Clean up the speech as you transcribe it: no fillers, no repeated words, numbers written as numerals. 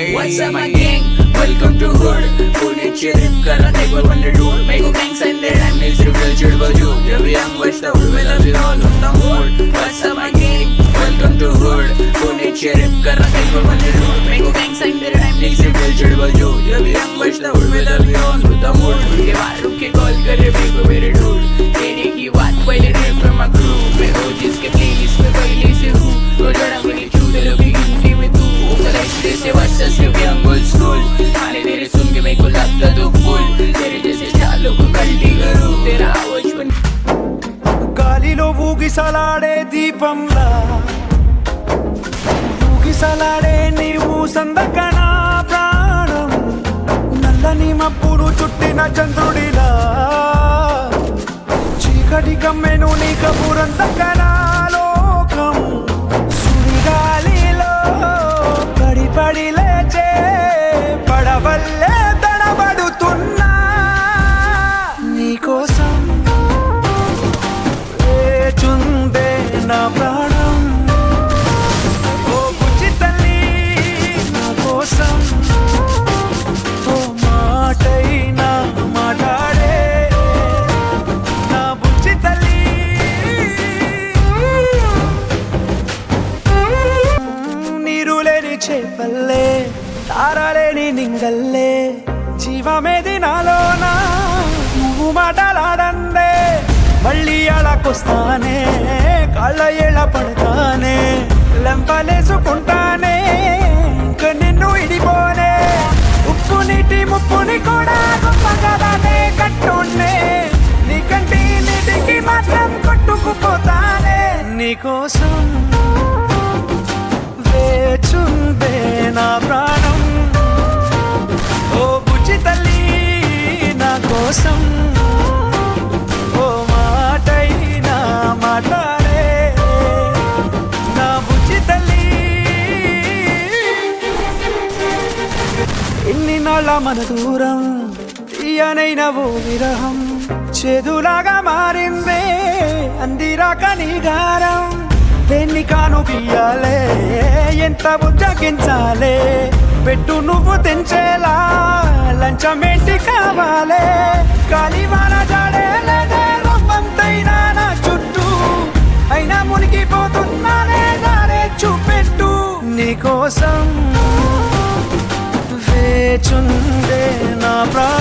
What's up my gang? Welcome to hood. Pune चेरिप करा take one wonder dude. Make a gang sign there I'm next to real chill but you. Jab young watch the hood with us all on the mood. What's up my gang? Welcome to hood. Pune चेरिप करा take one wonder dude. Make a gang sign there I'm next to real chill but you. Jab young watch the hood with us all on the mood. के बाहर के call करे मेरे मेरे dude. तेरी की बात पहले रे पर मैं crew. मैं हो जिसके playlist में पहले से हूँ. तो जड़ा मेरी चूड़े लोगी गिनती में तू. कलेक्शन से वैसा से young old school. खाने तेरे सुन के मेरे को लगता तो cool. तेरे जैसे चालों को कल्टी करूँ. तेरा आवाज बन గాలిలో ఊగిసలాడే దీపంలా ఊగిసలాడే నీవు సందకనా ప్రాణం నల్లని మబ్బులు చుట్టిన చంద్రుడిలా చీకటి కమ్మెను నీ కబురందకనా లోకం సుడిగాలిలో పడి పడి లేచే పడవల్లే తడబడుతున్నా నీకోసం చుందే నా ప్రాణం ఓ బుజ్జి తల్లి నా కోసం ఓ మాటైనా మాట్లాడే నా బుజ్జి తల్లి నీరు లేని చేపల్లే తారలేని నింగల్లే జీవమేది నాలోనా నువ్వు మాటలాడందే మళ్ళీ అళకొస్తానే కాళ్ళ ఏళ్ళ పడతానే లెంపలేసుకుంటానే ఇంక నిన్ను ఇడిపోనే ఉప్పు నీటి ముప్పుని కూడా గొప్పగానే కట్టునే నీ కంటి నీటికి మాత్రం కొట్టుకుపోతానే నీకోసం వేచుందే నా ప్రాణం ఓ బుజ్జి తల్లి నా కోసం మాట్లాడే నా బుజ్జి తల్లి ఎన్ని నాళ్ళ మన దూరం తీయనైన ఓ విరహం చేదులాగా మారిందే అందిరాక నీ గారం దేన్ని కాను బియ్యాలే ఎంత బుజ్జగించాలే పెట్టు నువ్వు తెంచేలా లంచమేంటి కావాలే కాలివాన జాడేలేదే రవ్వంతైనా నా చుట్టూ అయినా మునిగిపోతున్నానే దారే చూపెట్టు నీకోసం వేచుందే నా ప్రాణం